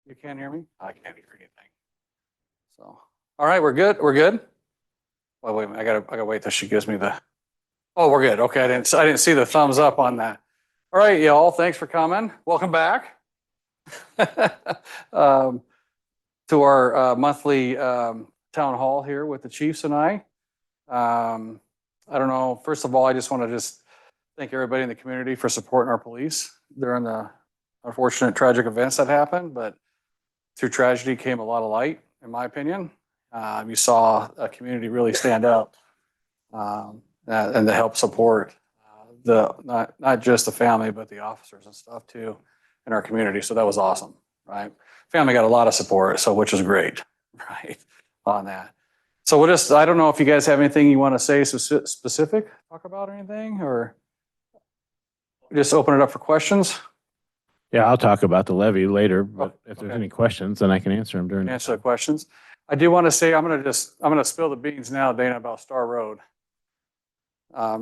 You can't hear me? I can't hear anything. So, all right, we're good. We're good. Well, wait a minute. I gotta wait till she gives me the. Oh, we're good. Okay, I didn't see the thumbs up on that. All right, y'all. Thanks for coming. Welcome back to our monthly town hall here with the chiefs and I. I don't know. First of all, I just want to thank everybody in the community for supporting our police during the unfortunate tragic events that happened. But through tragedy came a lot of light, in my opinion. You saw a community really stand up and to help support not just the family, but the officers and stuff too in our community. So that was awesome, right? Family got a lot of support, so which is great, right, on that. So I don't know if you guys have anything you want to say specific, talk about anything, or just open it up for questions. Yeah, I'll talk about the levy later, but if there's any questions, then I can answer them during. Answer the questions. I do want to say I'm going to spill the beans now, Dana, about Star Road.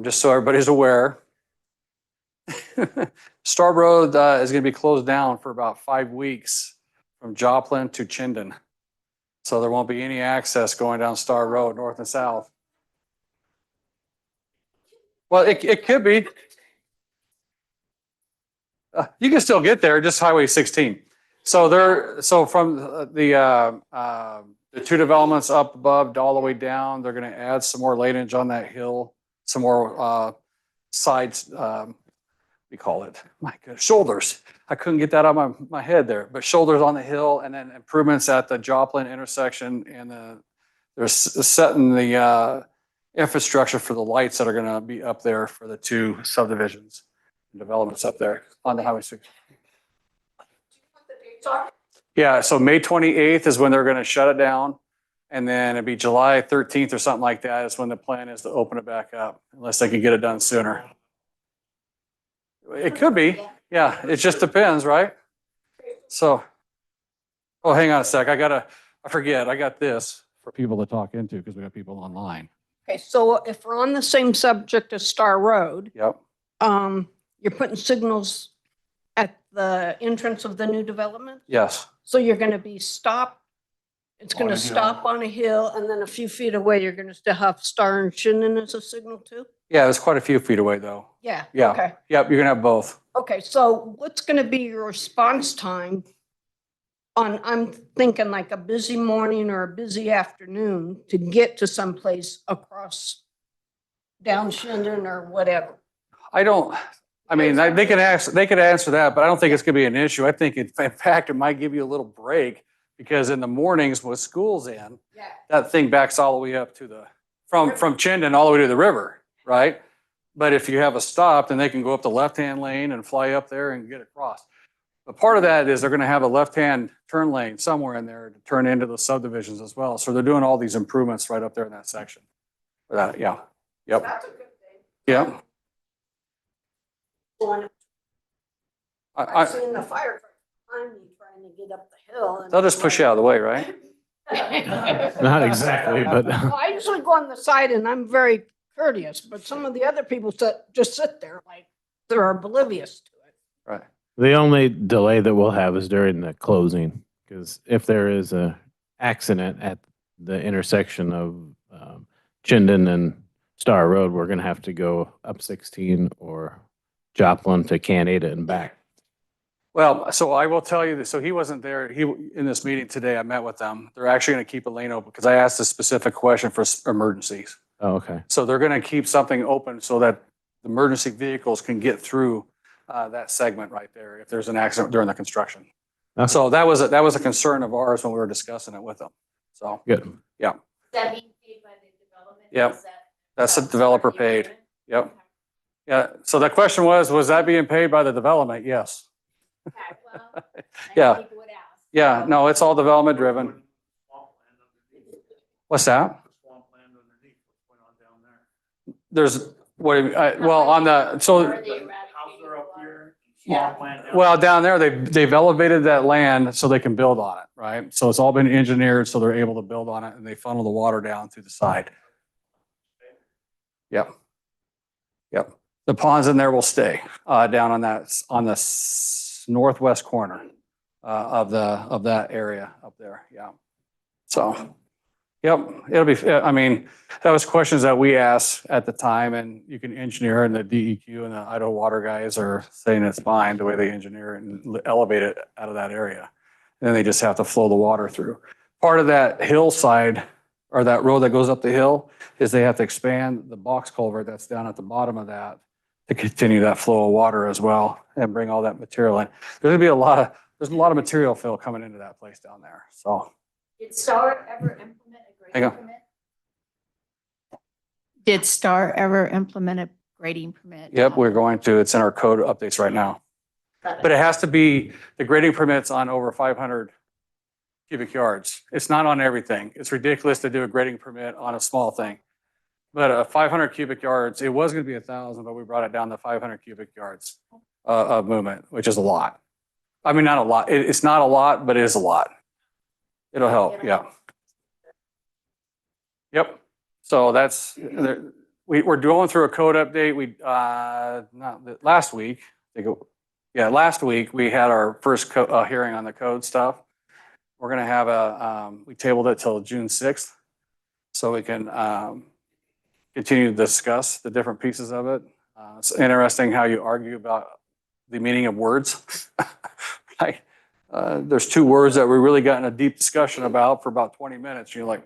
Just so everybody's aware. Star Road is going to be closed down for about 5 weeks from Joplin to Chinden. So there won't be any access going down Star Road, north and south. Well, it could be. You can still get there, just Highway 16. So from the two developments up above all the way down, they're going to add some more laneage on that hill, some more sides. We call it, my goodness, shoulders. I couldn't get that out of my head there, but shoulders on the hill, and then improvements at the Joplin intersection, and they're setting the infrastructure for the lights that are going to be up there for the two subdivisions and developments up there on the Highway 6. Yeah, so May 28th is when they're going to shut it down, and then it'd be July 13th or something like that is when the plan is to open it back up, unless they can get it done sooner. It could be. Yeah, it just depends, right? So, oh, hang on a sec. I forget. I got this for people to talk into because we got people online. Okay, so if we're on the same subject as Star Road, Yep. you're putting signals at the entrance of the new development? Yes. So you're going to be stopped. It's going On to a hill. stop on a hill, and then a few feet away, you're going to still have Star and Chinden as a signal too? Yeah, it's quite a few feet away though. Yeah. Yeah. Okay. Yep, you're gonna have both. Okay, so what's going to be your response time on, I'm thinking like a busy morning or a busy afternoon to get to someplace across down Chinden or whatever? I mean, they could answer that, but I don't think it's gonna be an issue. I think in fact, it might give you a little break because in the mornings with school's in, Yeah. that thing backs all the way up to from Chinden all the way to the river, right? But if you have a stop, then they can go up the left-hand lane and fly up there and get across. But part of that is they're gonna have a left-hand turn lane somewhere in there to turn into the subdivisions as well. So they're doing all these improvements right up there in that section. For that, yeah. Yep. That's a good thing. Yeah. I've seen the fire truck behind me trying to get up the hill. and They'll just push you out of the way, right? Not exactly, but Well, I usually go on the side and I'm very courteous, but some of the other people just sit there like they're oblivious to it. Right. the only delay that we'll have is during the closing. Because if there is a accident at the intersection of Chinden and Star Road, we're going to have to go up 16 or Joplin to Canada and back. Well, so I will tell you that, so he wasn't there, in this meeting today, I met with them. They're actually gonna keep a lane open, because I asked a specific question for emergencies. Oh, okay. So they're gonna keep something open so that the emergency vehicles can get through that segment right there if there's an accident during the construction. Okay. So that was a concern of ours when we were discussing it with them. So, Good. yeah, That being paid by the development? Yep. Is that- that's the developer paid. Yep. Yeah, so the question was that being paid by the development? Yes. Okay, well, I Yeah. think people would ask. Yeah, no, it's all development driven. What's that? There's, well, on the, so, Or they eradicated water. well, down there, they've elevated that land so they can build on it, right? So it's all been engineered so they're able to build on it, and they funnel the water down through the side. Yep. Yep. The ponds in there will stay down on the northwest corner of that area up there. Yeah. So, yep, it'll be, I mean, that was questions that we asked at the time, and you can engineer, and the DEQ and the Idaho Water guys are saying it's fine the way they engineer it and elevate it out of that area. And then they just have to flow the water through. Part of that hillside or that road that goes up the hill is they have to expand the box culvert that's down at the bottom of that to continue that flow of water as well and bring all that material in. There's gonna be there's a lot of material fill coming into that place down there. So, Did Star ever implement a Hang on. grading permit? Did Star ever implement a grading permit? yep, we're going to, it's in our code updates right now. But it has to be, the grading permits on over 500 cubic yards. It's not on everything. It's ridiculous to do a grading permit on a small thing. But 500 cubic yards, it was going to be 1,000, but we brought it down to 500 cubic yards of movement, which is a lot. I mean, not a lot. It's not a lot, but it is a lot. It'll help, yeah. Yep. So that's, we're going through a code update. Last week, last week we had our first hearing on the code stuff. We're going to have we tabled it till June 6th so we can continue to discuss the different pieces of it. It's interesting how you argue about the meaning of words. Right? There's two words that we really got in a deep discussion about for about 20 minutes. You're like,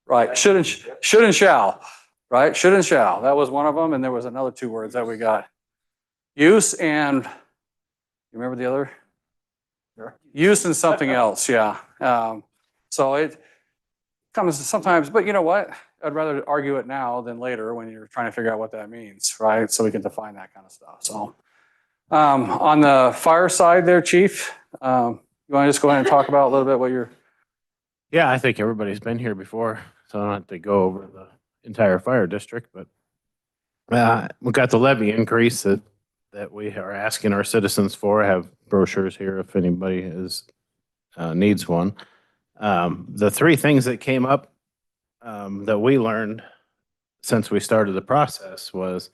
right, should and shall, right? Should and shall. That was one of them. And there was another two words that we got. Use and, you remember the other? Use and something else, yeah. So it comes sometimes, but you know what? I'd rather argue it now than later when you're trying to figure out what that means, right? So we can define that kind of stuff. So on the fire side there, Chief, you want to just go ahead and talk about a little bit what you're. Yeah, I think everybody's been here before, so I don't have to go over the entire fire district, but we've got the levy increase that we are asking our citizens for. I have brochures here if anybody needs one. The three things that came up that we learned since we started the process was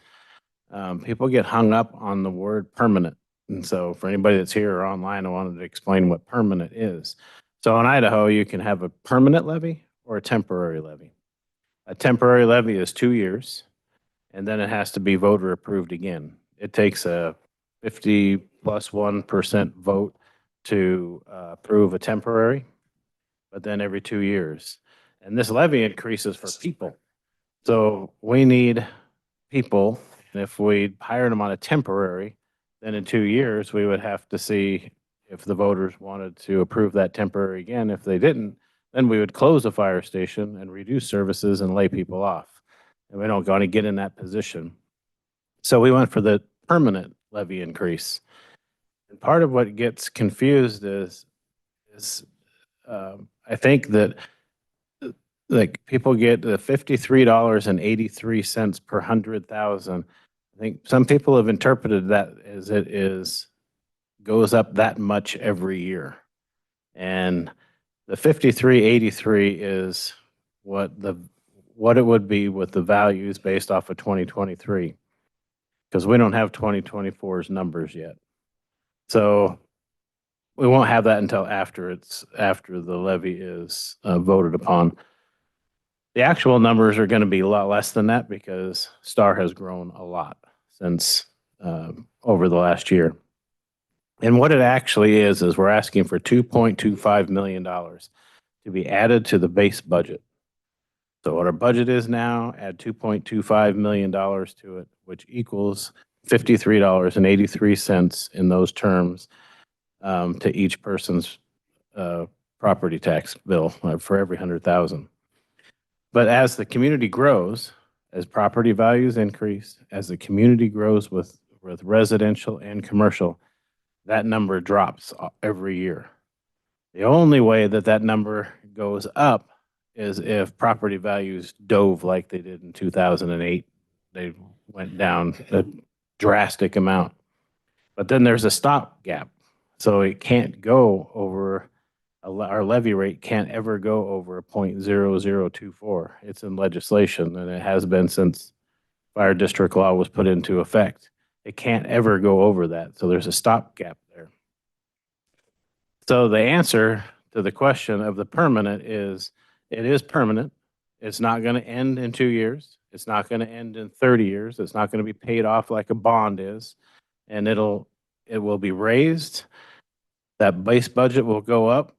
people get hung up on the word permanent. And so for anybody that's here or online, I wanted to explain what permanent is. So in Idaho, you can have a permanent levy or a temporary levy. A temporary levy is 2 years, and then it has to be voter approved again. It takes a 50+1% vote to approve a temporary, but then every 2 years. And this levy increases for people. So we need people, and if we hired them on a temporary, then in 2 years, we would have to see if the voters wanted to approve that temporary again. If they didn't, then we would close the fire station and reduce services and lay people off. And we don't want to get in that position. So we went for the permanent levy increase. And part of what gets confused is I think that like people get the $53.83 per 100,000. I think some people have interpreted that as goes up that much every year. And the 5383 is what it would be with the values based off of 2023, because we don't have 2024's numbers yet. So we won't have that until after the levy is voted upon. The actual numbers are going to be a lot less than that because Star has grown a lot since over the last year. And what it actually is we're asking for $2.25 million to be added to the base budget. So what our budget is now, add $2.25 million to it, which equals $53.83 in those terms to each person's property tax bill for every 100,000. But as the community grows, as property values increase, as the community grows with residential and commercial, that number drops every year. The only way that number goes up is if property values dove like they did in 2008. They went down a drastic amount. But then there's a stopgap. So it can't go over, our levy rate can't ever go over 0.0024. It's in legislation, and it has been since fire district law was put into effect. It can't ever go over that. So there's a stopgap there. So the answer to the question of the permanent is, it is permanent. It's not going to end in 2 years. It's not going to end in 30 years. It's not going to be paid off like a bond is. And it will be raised. That base budget will go up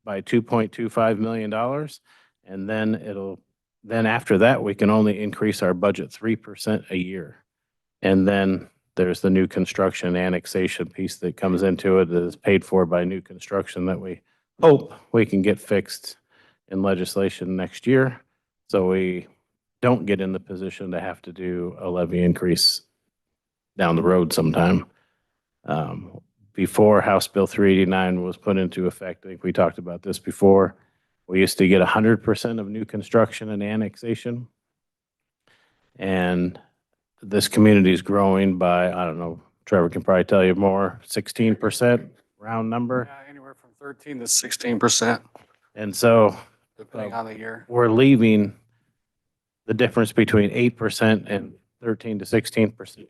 by $2.25 million. And then after that, we can only increase our budget 3% a year. And then there's the new construction annexation piece that comes into it that is paid for by new construction that we hope we can get fixed in legislation next year. So we don't get in the position to have to do a levy increase down the road sometime. Before House Bill 389 was put into effect, I think we talked about this before, we used to get 100% of new construction and annexation. And this community is growing by, I don't know, Trevor can probably tell you more, 16% round number. Yeah, anywhere from 13 to 16%, And so depending on the year. we're leaving the difference between 8% and 13 to 16%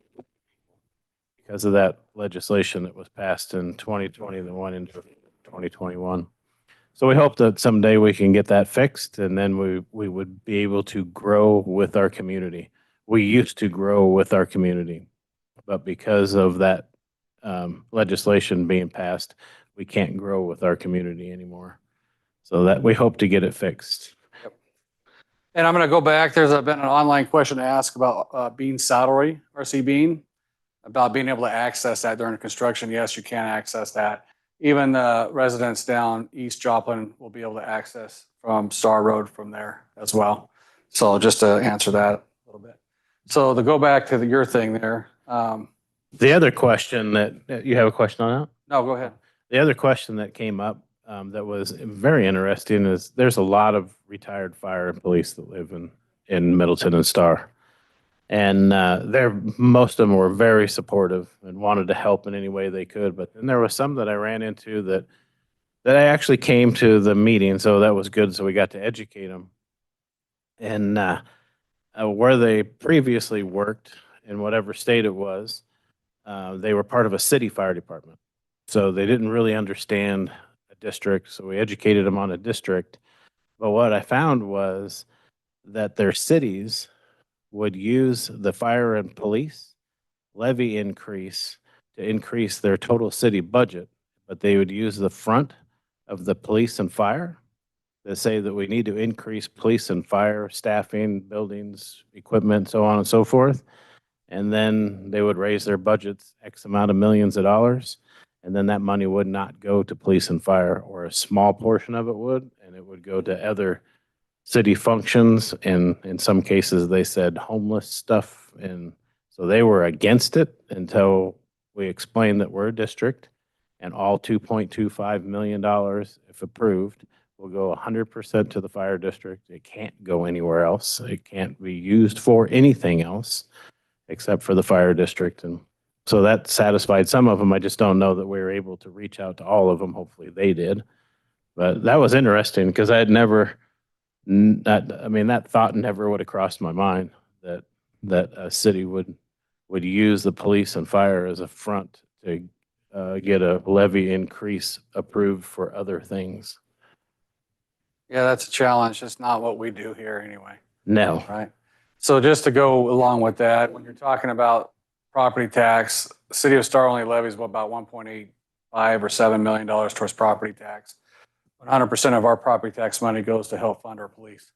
because of that legislation that was passed in 2020 that went into 2021. So we hope that someday we can get that fixed, and then we would be able to grow with our community. We used to grow with our community, but because of that legislation being passed, we can't grow with our community anymore. So that we hope to get it fixed. And I'm going to go back. There's been an online question asked about Bean's salary, RC Bean, about being able to access that during construction. Yes, you can access that. Even the residents down East Joplin will be able to access from Star Road from there as well. So just to answer that a little bit. So to go back to your thing there. The other question that you have a question on that? No, go ahead. The other question that came up that was very interesting is there's a lot of retired fire and police that live in Middleton and Star. And most of them were very supportive and wanted to help in any way they could. But then there was some that I ran into that I actually came to the meeting, so that was good. So we got to educate them. And where they previously worked, in whatever state it was, they were part of a city fire department. So they didn't really understand a district. So we educated them on a district. But what I found was that their cities would use the fire and police levy increase to increase their total city budget, but they would use the front of the police and fire to say that we need to increase police and fire staffing, buildings, equipment, so on and so forth. And then they would raise their budgets X amount of millions of dollars. And then that money would not go to police and fire, or a small portion of it would, and it would go to other city functions. And in some cases, they said homeless stuff. And so they were against it until we explained that we're a district, and all $2.25 million, if approved, will go 100% to the fire district. It can't go anywhere else. It can't be used for anything else except for the fire district. And so that satisfied some of them. I just don't know that we were able to reach out to all of them. Hopefully they did. But that was interesting because I had never, that thought never would have crossed my mind that a city would use the police and fire as a front to get a levy increase approved for other things. Yeah, that's a challenge. It's not what we do here anyway. No. Right. So just to go along with that, when you're talking about property tax, the city of Star only levies about $1.85 or $7 million towards property tax. 100% of our property tax money goes to help fund our police.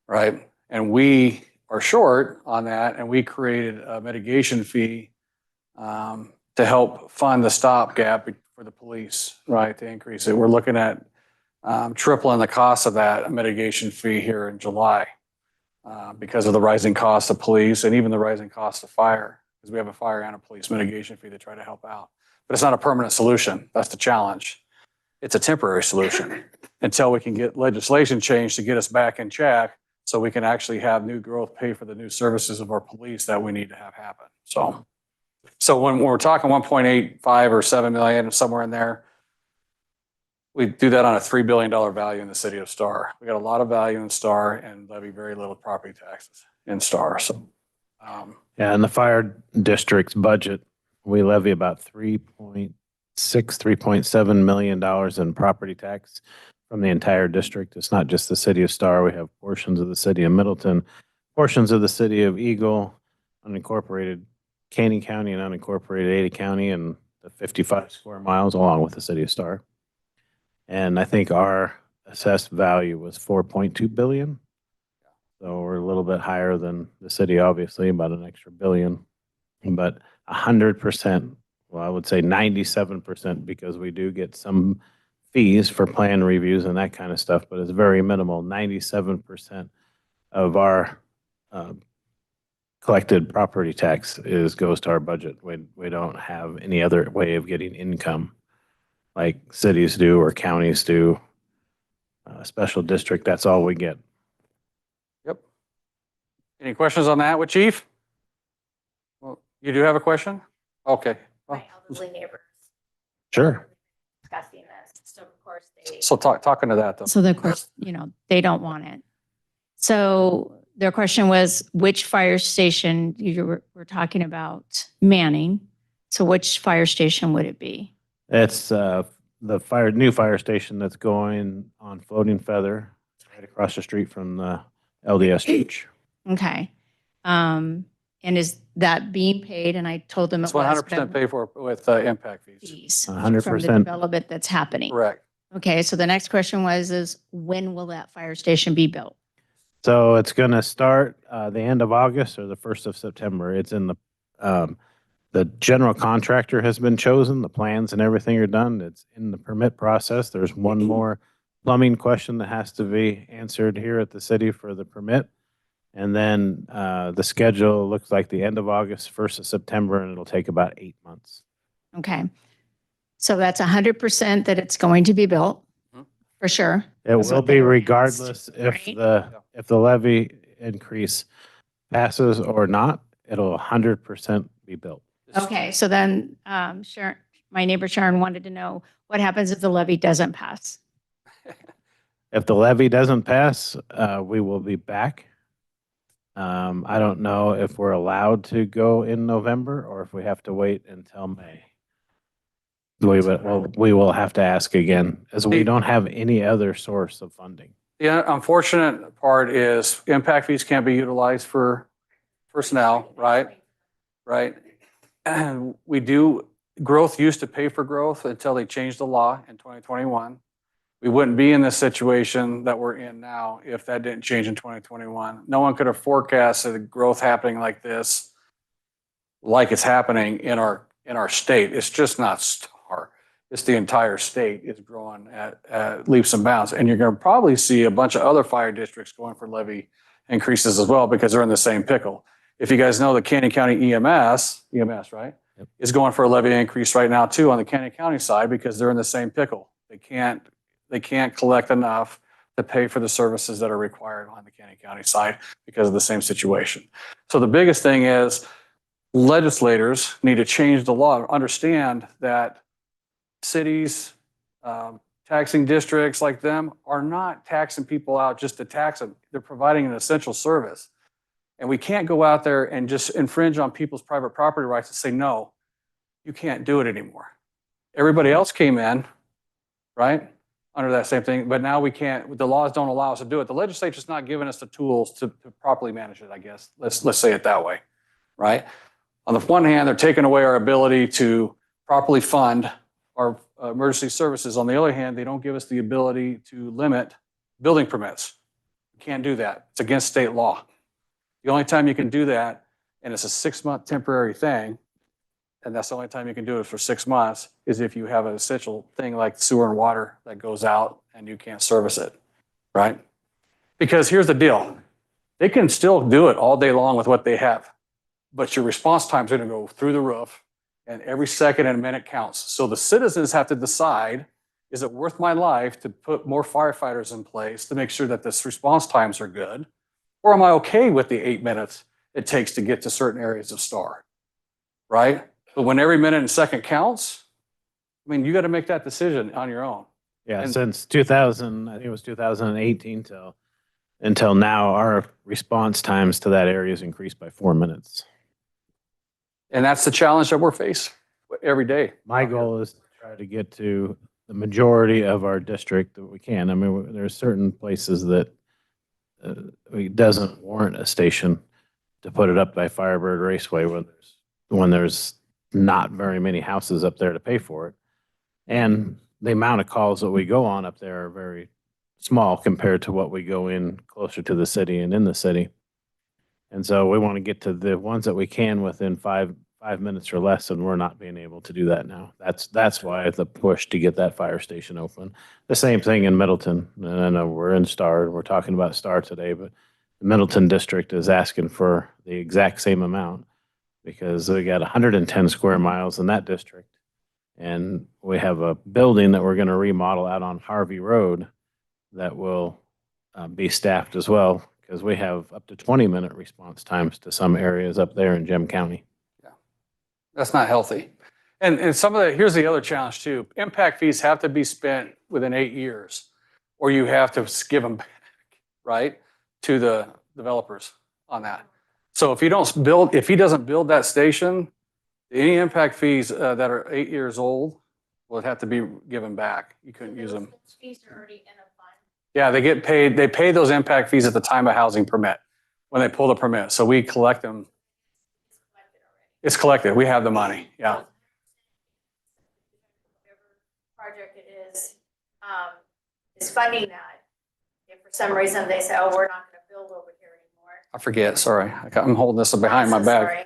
Right. And we are short on that. And we created a mitigation fee to help fund the stopgap for the police, right, to increase it. We're looking at tripling the cost of that mitigation fee here in July because of the rising cost of police and even the rising cost of fire, because we have a fire and a police mitigation fee to try to help out. But it's not a permanent solution. That's the challenge. It's a temporary solution until we can get legislation changed to get us back in check so we can actually have new growth pay for the new services of our police that we need to have happen. So when we're talking 1.85 or 7 million, somewhere in there, we do that on a $3 billion value in the city of Star. We got a lot of value in Star and levy very little property taxes in Star. So, yeah, in the fire district's budget, we levy about 3.2 $3.7 million in property tax from the entire district. It's not just the city of Star. We have portions of the city of Middleton, portions of the city of Eagle, unincorporated Caney County and unincorporated Ada County, and the 55 square miles along with the city of Star. And I think our assessed value was 4.2 billion. So we're a little bit higher than the city, obviously, about an extra billion. But 100%, well, I would say 97%, because we do get some fees for plan reviews and that kind of stuff, but it's very minimal. 97% of our collected property tax goes to our budget. We don't have any other way of getting income like cities do or counties do. Special district, that's all we get. Yep. Any questions on that with Chief? Well, you do have a question? Okay. Well, My elderly neighbors. Sure. Discussing this, so of course they. So talking to that though. So of course, they don't want it. So their question was, which fire station, we're talking about Manning. So which fire station would it be? It's the new fire station that's going on Floating Feather, right across the street from the LDS church. Okay. And is that being paid? And I told them It's it was. 100% paid for with impact fees. Fees. 100%. From the development that's happening. Correct. Okay, so the next question is when will that fire station be built? So it's going to start the end of August or the 1st of September. It's in the general contractor has been chosen. The plans and everything are done. It's in the permit process. There's one more plumbing question that has to be answered here at the city for the permit. And then the schedule looks like the end of August, 1st of September, and it'll take about 8 months. Okay. So that's 100% that it's going to be built, for sure. It That's will what be they were regardless asked, if right? if the levy increase passes or not, it'll 100% be built. Okay, so then Sharon, my neighbor Sharon wanted to know what happens if the levy doesn't pass? If the levy doesn't pass, we will be back. I don't know if we're allowed to go in November or if we have to wait until May. We will have to ask again, as we don't have any other source of funding. The unfortunate part is impact fees can't be utilized for personnel, right? Right. And growth used to pay for growth until they changed the law in 2021. We wouldn't be in this situation that we're in now if that didn't change in 2021. No one could have forecasted growth happening like this, like it's happening in our state. It's just not Star. It's the entire state is growing at leaps and bounds. And you're going to probably see a bunch of other fire districts going for levy increases as well because they're in the same pickle. If you guys know the Caney County EMS, right, Yep. is going for a levy increase right now too on the Caney County side because they're in the same pickle. They can't collect enough to pay for the services that are required on the Caney County side because of the same situation. So the biggest thing is legislators need to change the law, understand that cities, taxing districts like them are not taxing people out just to tax them. They're providing an essential service. And we can't go out there and just infringe on people's private property rights and say, no, you can't do it anymore. Everybody else came in, right, under that same thing, but now we can't, the laws don't allow us to do it. The legislature's not giving us the tools to properly manage it, I guess. Let's say it that way, right? On the one hand, they're taking away our ability to properly fund our emergency services. On the other hand, they don't give us the ability to limit building permits. You can't do that. It's against state law. The only time you can do that, and it's a 6-month temporary thing, and that's the only time you can do it for 6 months, is if you have an essential thing like sewer and water that goes out and you can't service it, right? Because here's the deal. They can still do it all day long with what they have, but your response time is going to go through the roof, and every second and minute counts. So the citizens have to decide, is it worth my life to put more firefighters in place to make sure that this response times are good? Or am I okay with the 8 minutes it takes to get to certain areas of Star, right? But when every minute and second counts, I mean, you got to make that decision on your own. Yeah, And- since 2000, I think it was 2018 until now, our response times to that area has increased by 4 minutes. And that's the challenge that we're facing every day. My goal is to try to get to the majority of our district that we can. I mean, there are certain places that it doesn't warrant a station to put it up by Firebird Raceway when there's not very many houses up there to pay for it. And the amount of calls that we go on up there are very small compared to what we go in closer to the city and in the city. And so we want to get to the ones that we can within five minutes or less, and we're not being able to do that now. That's why the push to get that fire station open. The same thing in Middleton. And I know we're in Star, we're talking about Star today, but the Middleton district is asking for the exact same amount because we got 110 square miles in that district. And we have a building that we're going to remodel out on Harvey Road that will be staffed as well, because we have up to 20-minute response times to some areas up there in Gem County. That's not healthy. And some of the, here's the other challenge too. Impact fees have to be spent within 8 years, or you have to give them back, right, to the developers on that. So if you don't build, if he doesn't build that station, any impact fees that are 8 years old will have to be given back. You couldn't use them. Fees are already in a fund. Yeah, they get paid, they pay those impact fees at the time of housing permit, when they pull the permit. So we collect them. It's collected. We have the money. Yeah. Whatever project it is funding that. If for some reason they say, oh, we're not going to build over here anymore. I forget. Sorry. I'm holding this behind my I'm so back. sorry.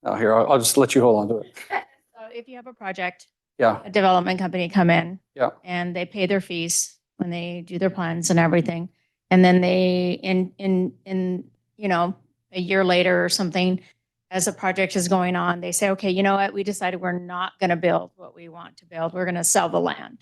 Oh, here, I'll just let you hold on to it. So if you have a project, Yeah. a development company come in. Yeah. And they pay their fees when they do their plans and everything. And then they, in, a year later or something, as a project is going on, they say, okay, you know what? We decided we're not going to build what we want to build. We're going to sell the land.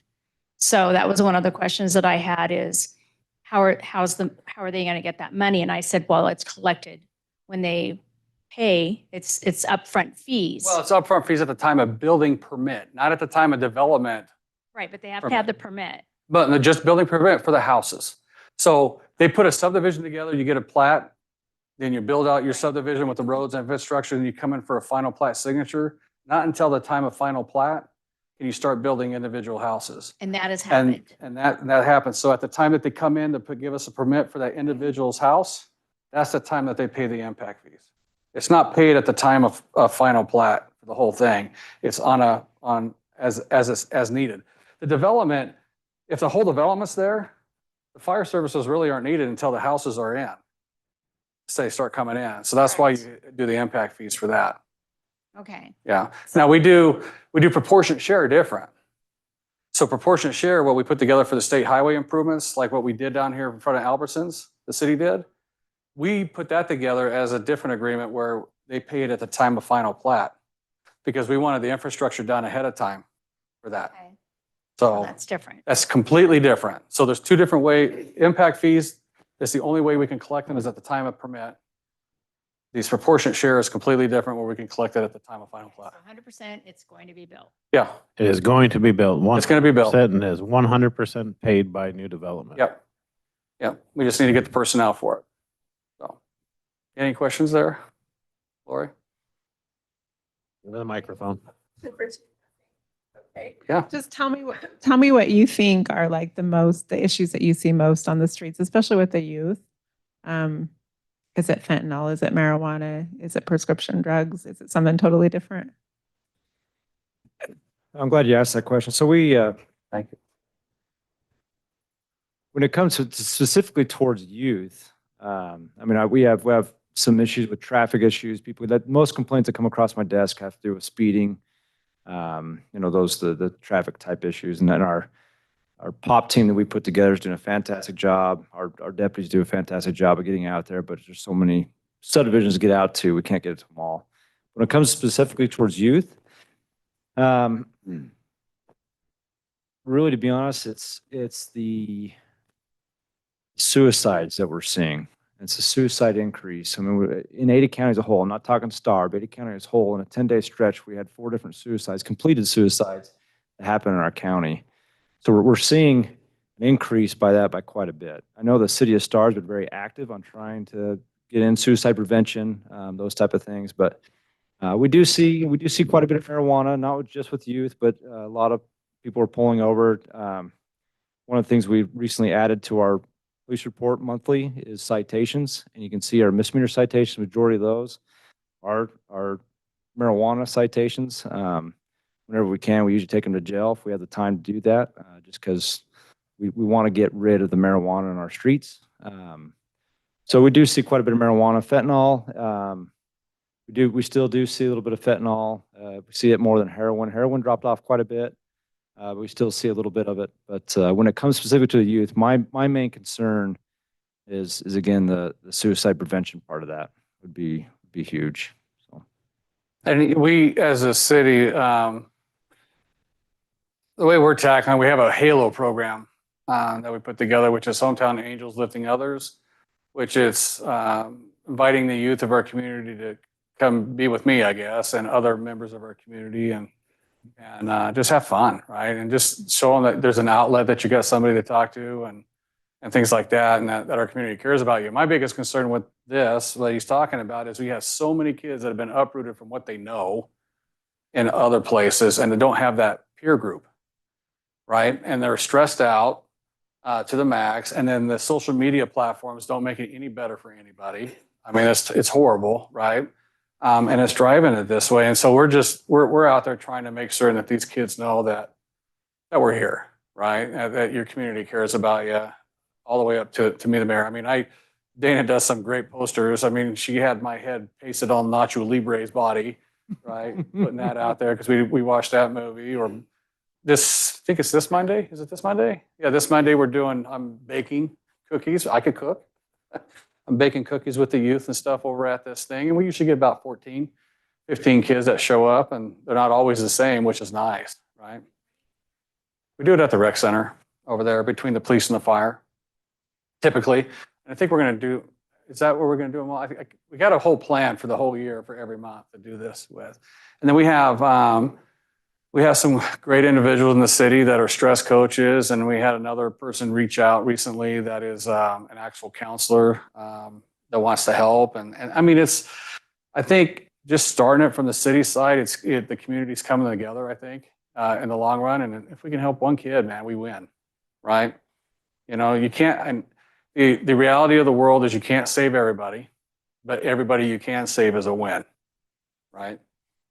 So that was one of the questions that I had is how are they going to get that money? And I said, well, it's collected when they pay, it's upfront fees. Well, it's upfront fees at the time of building permit, not at the time of development, Right, but they have to have the permit. but just building permit for the houses. So they put a subdivision together, you get a plat, then you build out your subdivision with the roads and infrastructure, and you come in for a final plat signature. Not until the time of final plat can you start building individual houses. And that has happened. And that happens. So at the time that they come in to give us a permit for that individual's house, that's the time that they pay the impact fees. It's not paid at the time of final plat for the whole thing. It's as needed. The development, if the whole development's there, the fire services really aren't needed until the houses are in. Say start coming in. So that's why you do the impact fees for that. Okay. Yeah. Now we do proportionate share different. So proportionate share, what we put together for the state highway improvements, like what we did down here in front of Albertsons, the city did. We put that together as a different agreement where they pay it at the time of final plat because we wanted the infrastructure done ahead of time for that. Okay. So So that's different. that's completely different. So there's two different ways. Impact fees, that's the only way we can collect them is at the time of permit. These proportionate share is completely different where we can collect it at the time of final plat. So 100%, it's going to be built. Yeah, It is going to be built. it's going to be built. And is 100% paid by new development. Yep. Yep. We just need to get the personnel for it. So, any questions there, Lori? Give her the microphone. Yeah. Just tell me what you think are like the issues that you see most on the streets, especially with the youth. Is it fentanyl? Is it marijuana? Is it prescription drugs? Is it something totally different? I'm glad you asked that question. So we, Thank you. when it comes to specifically towards youth, we have some issues with traffic issues. Most complaints that come across my desk have to do with speeding, the traffic type issues. And then our POP team that we put together is doing a fantastic job. Our deputies do a fantastic job of getting out there, but there's so many subdivisions to get out to, we can't get to them all. When it comes specifically towards youth, really, to be honest, it's the suicides that we're seeing. It's a suicide increase. I mean, in Ada County as a whole, I'm not talking Star, but Ada County as a whole, in a 10-day stretch, we had 4 different suicides, completed suicides that happened in our county. So we're seeing an increase by quite a bit. I know the city of Star has been very active on trying to get in suicide prevention, those type of things, but we do see quite a bit of marijuana, not just with youth, but a lot of people are pulling over. One of the things we recently added to our police report monthly is citations, and you can see our misdemeanor citations, majority of those are marijuana citations. Whenever we can, we usually take them to jail if we have the time to do that, just because we want to get rid of the marijuana in our streets. So we do see quite a bit of marijuana. Fentanyl, we still do see a little bit of fentanyl. We see it more than heroin. Heroin dropped off quite a bit. But we still see a little bit of it. But when it comes specific to the youth, my main concern is again the suicide prevention part of that would be huge. So And we, as a city, the way we're tackling, we have a Halo program that we put together, which is Hometown Angels Lifting Others, which is inviting the youth of our community to come be with me, I guess, and other members of our community and just have fun, right? And just show them that there's an outlet, that you got somebody to talk to and things like that, and that our community cares about you. My biggest concern with this, that he's talking about, is we have so many kids that have been uprooted from what they know in other places, and they don't have that peer group, right? And they're stressed out to the max, and then the social media platforms don't make it any better for anybody. I mean, it's horrible, right? And it's driving it this way. And so we're out there trying to make certain that these kids know that we're here, right? That your community cares about you, all the way up to me, the mayor. I mean, Dana does some great posters. I mean, she had my head pasted on Nacho Libre's body, right? Putting that out there because we watched that movie. Or I think it's this Monday. Is it this Monday? Yeah, this Monday I'm baking cookies. I could cook. I'm baking cookies with the youth and stuff over at this thing. And we usually get about 14, 15 kids that show up, and they're not always the same, which is nice, right? We do it at the rec center over there between the police and the fire, typically. And I think we're going to do, is that what we're going to do them all? We got a whole plan for the whole year for every month to do this with. And then we have some great individuals in the city that are stress coaches, and we had another person reach out recently that is an actual counselor that wants to help. And I mean, I think just starting it from the city side, the community's coming together, I think, in the long run. And if we can help one kid, man, we win, right? You know, you can't, and the reality of the world is you can't save everybody, but everybody you can save is a win, right?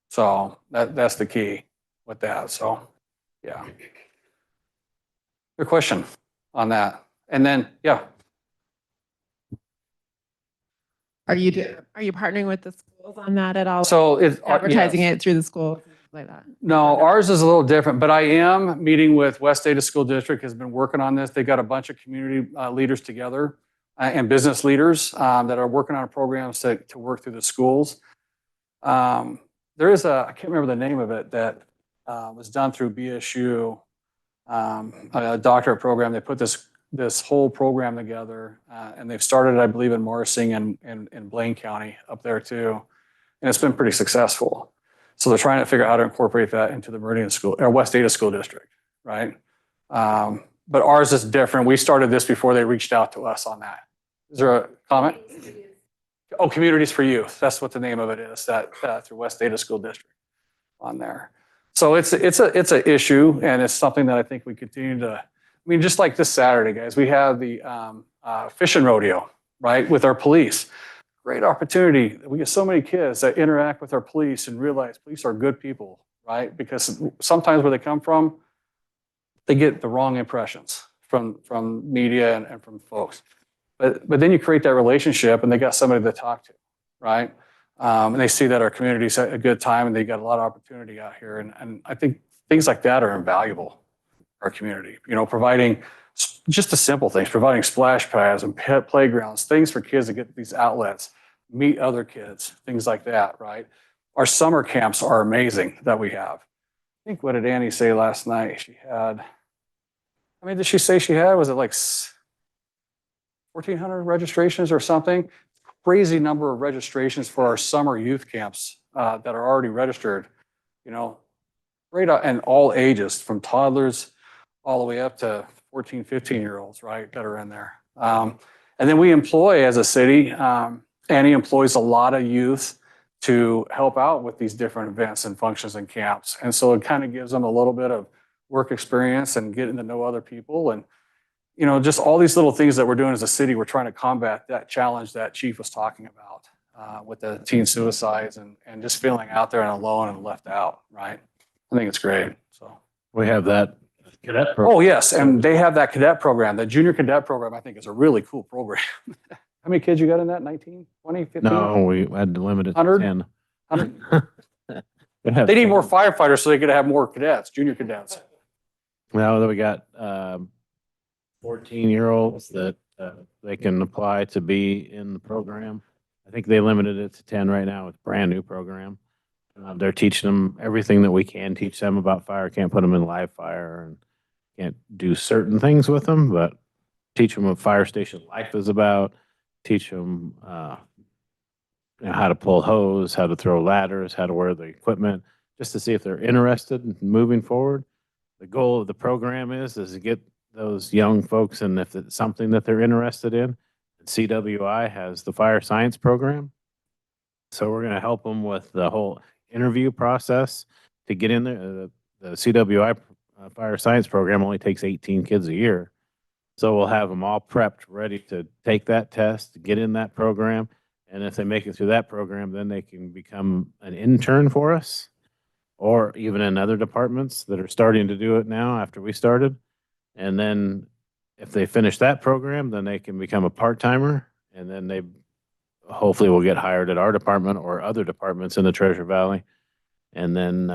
So that's the key with that. So, yeah. Your question on that. And then, yeah. Are you partnering with the schools on that at all? So it's Advertising yes. it through the schools, like that? No, ours is a little different, but I am meeting with West Ada School District, has been working on this. They got a bunch of community leaders together and business leaders that are working on programs to work through the schools. There is I can't remember the name of it, that was done through BSU, a doctorate program. They put this whole program together, and they've started, I believe, in Morrising and Blaine County up there too, and it's been pretty successful. So they're trying to figure out how to incorporate that into the Meridian School or West Ada School District, right? But ours is different. We started this before they reached out to us on that. Is there a comment? Oh, Communities for Youth. That's what the name of it is. That through West Ada School District on there. So it's a issue, and it's something that I think we continue to. I mean, just like this Saturday, guys, we have the fishing rodeo, right, with our police. Great opportunity. We get so many kids that interact with our police and realize police are good people, right? Because sometimes where they come from, they get the wrong impressions from media and from folks. But then you create that relationship, and they got somebody to talk to, right? And they see that our community's a good time, and they got a lot of opportunity out here. And I think things like that are invaluable for our community. You know, providing just the simple things, providing splash pads and playgrounds, things for kids to get these outlets, meet other kids, things like that, right? Our summer camps are amazing that we have. I think, what did Annie say last night? She had, I mean, did she say she had, was it like 1,400 registrations or something? Crazy number of registrations for our summer youth camps that are already registered, you know, right, and all ages, from toddlers all the way up to 14, 15-year-olds, right, that are in there. And then we employ, as a city, Annie employs a lot of youth to help out with these different events and functions and camps. And so it kind of gives them a little bit of work experience and getting to know other people. And, you know, just all these little things that we're doing as a city, we're trying to combat that challenge that Chief was talking about with the teen suicides and just feeling out there and alone and left out, right? I think it's great, so. We have that cadet program. Oh, yes, and they have that cadet program, the junior cadet program, I think is a really cool program. How many kids you got in that? 19, 20, 15? No, we had to limit it to 100? 10. 100? They need more firefighters so they could have more cadets, junior cadets. Now we got 14-year-olds that they can apply to be in the program. I think they limited it to 10 right now. It's a brand new program. They're teaching them everything that we can teach them about fire. Can't put them in live fire and can't do certain things with them, but teach them what fire station life is about. Teach them you know, how to pull hose, how to throw ladders, how to wear the equipment, just to see if they're interested in moving forward. The goal of the program is to get those young folks, and if it's something that they're interested in, CWI has the fire science program. So we're going to help them with the whole interview process to get in there. The CWI fire science program only takes 18 kids a year. So we'll have them all prepped, ready to take that test, get in that program. And if they make it through that program, then they can become an intern for us, or even in other departments that are starting to do it now after we started. And then if they finish that program, then they can become a part-timer, and then they hopefully will get hired at our department or other departments in the Treasure Valley. And then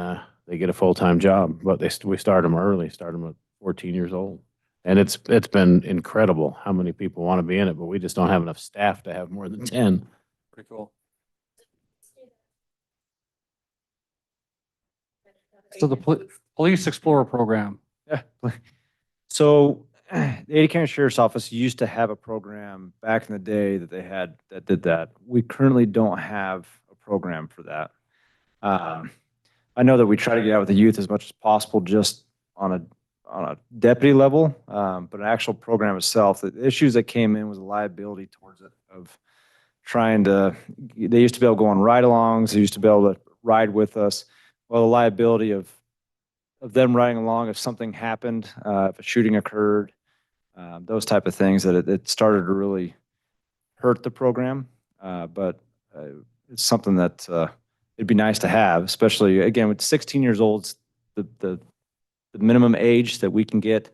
they get a full-time job, but we start them early, start them at 14 years old. And it's been incredible how many people want to be in it, but we just don't have enough staff to have more than 10. Pretty cool. So the Police Explorer program. Yeah. So the Ada County Sheriff's Office used to have a program back in the day that they had that did that. We currently don't have a program for that. I know that we try to get out with the youth as much as possible, just on a deputy level, but an actual program itself, the issues that came in was a liability towards it of trying to, they used to be able to go on ride-alongs, they used to be able to ride with us. Well, the liability of them riding along if something happened, if a shooting occurred, those type of things, that it started to really hurt the program. But it's something that it'd be nice to have, especially, again, with 16 years old, the minimum age that we can get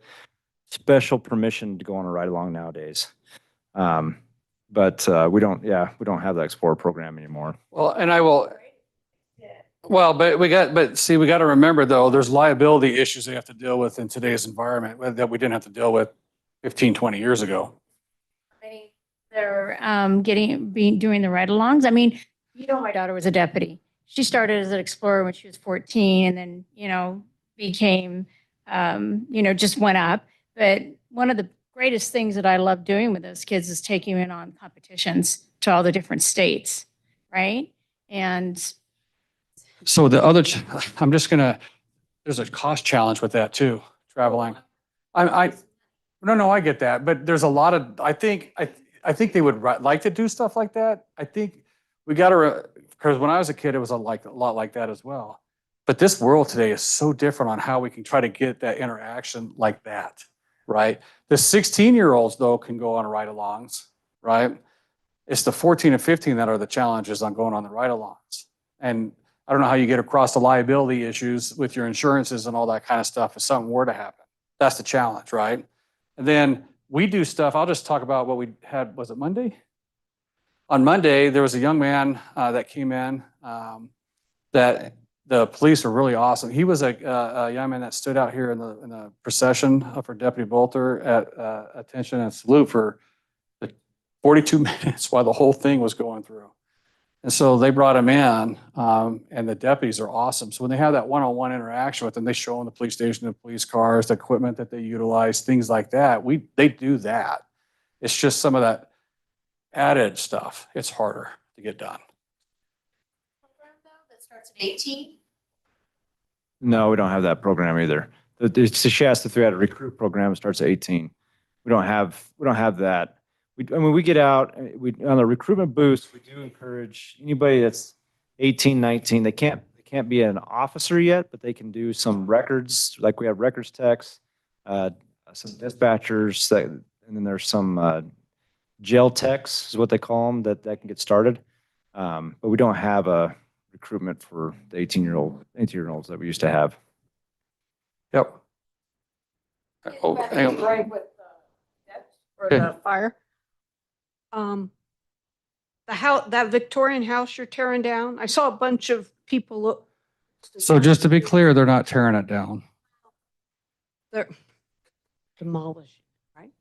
special permission to go on a ride-along nowadays. But we don't have that Explorer program anymore. Well, and I will, well, but we got to remember though, there's liability issues they have to deal with in today's environment that we didn't have to deal with 15, 20 years ago. They're doing the ride-alongs. I mean, you know, my daughter was a deputy. She started as an explorer when she was 14, and then, you know, became, just went up. But one of the greatest things that I love doing with those kids is taking them on competitions to all the different states, right? And So the other, there's a cost challenge with that too, traveling. No, I get that, but there's a lot of, I think they would like to do stuff like that. I think we got to, because when I was a kid, it was a lot like that as well. But this world today is so different on how we can try to get that interaction like that, right? The 16-year-olds though can go on ride-alongs, right? It's the 14 and 15 that are the challenges on going on the ride-alongs. And I don't know how you get across the liability issues with your insurances and all that kind of stuff if something were to happen. That's the challenge, right? And then we do stuff, I'll just talk about what we had, was it Monday? On Monday, there was a young man that came in that the police were really awesome. He was a young man that stood out here in the procession for Deputy Bolter at attention and salute for the 42 minutes while the whole thing was going through. And so they brought him in, and the deputies are awesome. So when they have that one-on-one interaction with them, they show them the police station, the police cars, the equipment that they utilize, things like that. They do that. It's just some of that added stuff. It's harder to get done. That starts at 18. No, we don't have that program either. The Shasta 3 recruit program starts at 18. We don't have that. We get out, on the recruitment boost, we do encourage anybody that's 18, 19, they can't can't be an officer yet, but they can do some records, like we have records techs, some dispatchers, and then there's some jail techs is what they call them, that can get started. But we don't have a recruitment for the 18-year-olds that we used to have. Yep. Oh, hang on. Right with or Okay. the fire. The house, that Victorian house you're tearing down, I saw a bunch of people look. So just to be clear, they're not tearing it down. They're demolishing.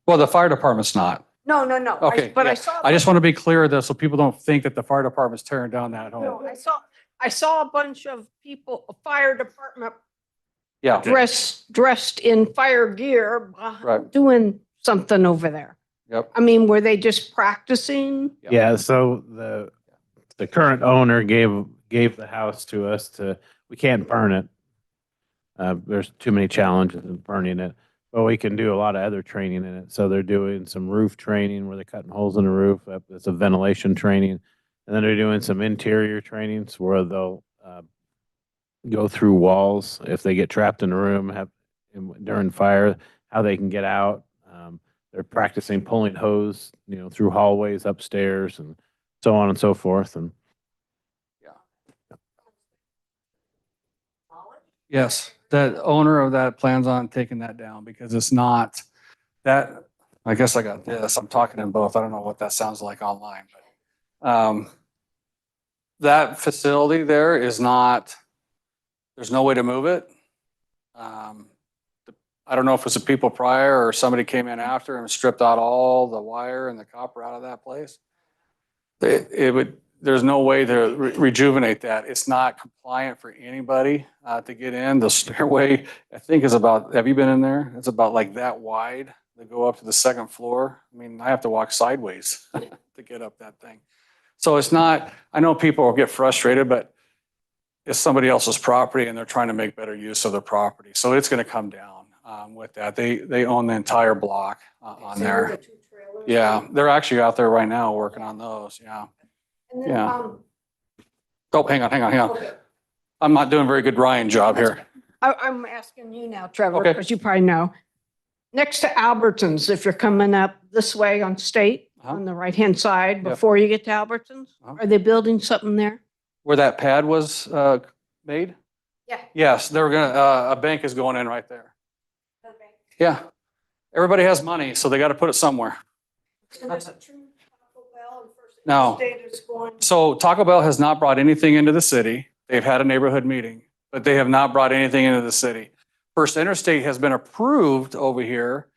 Well, the fire department's not. No. Okay, But yeah. I saw. I just want to be clear though, so people don't think that the fire department's tearing down that No, home. I saw a bunch of people, a fire department Yeah, dressed in fire gear, Right. doing something over there. yep. I mean, were they just practicing? Yeah. Yeah, so the current owner gave the house to us we can't burn it. There's too many challenges in burning it, but we can do a lot of other training in it. So they're doing some roof training where they're cutting holes in the roof. It's a ventilation training. And then they're doing some interior trainings where they'll go through walls if they get trapped in a room during fire, how they can get out. They're practicing pulling hose, through hallways upstairs and so on and so forth. And Yes, the owner of that plans on taking that down because it's not that, I guess I got this, I'm talking in both. I don't know what that sounds like online, but that facility there is not, there's no way to move it. I don't know if it was a people prior or somebody came in after and stripped out all the wire and the copper out of that place. There's no way to rejuvenate that. It's not compliant for anybody to get in. The stairway, I think, is about, have you been in there? It's about like that wide to go up to the second floor. I mean, I have to walk sideways to get up that thing. So it's not, I know people will get frustrated, but it's somebody else's property and they're trying to make better use of their property. So it's going to come down with that. They own the entire block on there. Yeah, they're actually out there right now working on those. Yeah. Yeah. Oh, hang on. Okay. I'm not doing a very good Ryan job here. I'm asking you now, Trevor, Okay. because you probably know. Next to Albertsons, if you're coming up this way on State, Uh-huh. on the right-hand side, Yep. before you get to Albertsons, Uh-huh. are they building something there? Where that pad was made? Yeah. Yes, they're gonna, a bank is going in right there. Yeah. Everybody has money, so they got to put it somewhere. No. So Taco Bell has not brought anything into the city. They've had a neighborhood meeting, but they have not brought anything into the city. First Interstate has been approved over here,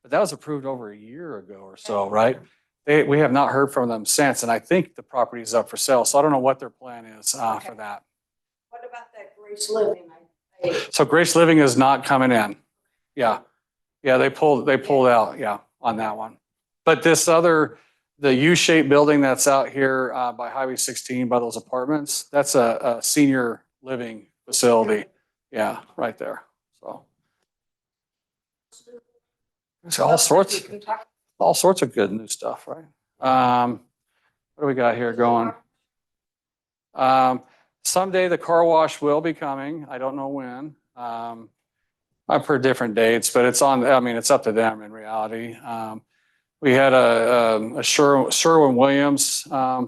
but that was approved over a year ago or so, right? We have not heard from them since, and I think the property is up for sale, so I don't know what their plan is for that. What about that Grace Living? So Grace Living is not coming in. Yeah. Yeah, they pulled out, yeah, on that one. But this other, the U-shaped building that's out here by Highway 16 by those apartments, that's a senior living facility. Yeah, right there. So. There's all sorts of good new stuff, right? What do we got here going? Someday the car wash will be coming. I don't know when. I've heard different dates, but it's up to them in reality. We had a Sherwin-Williams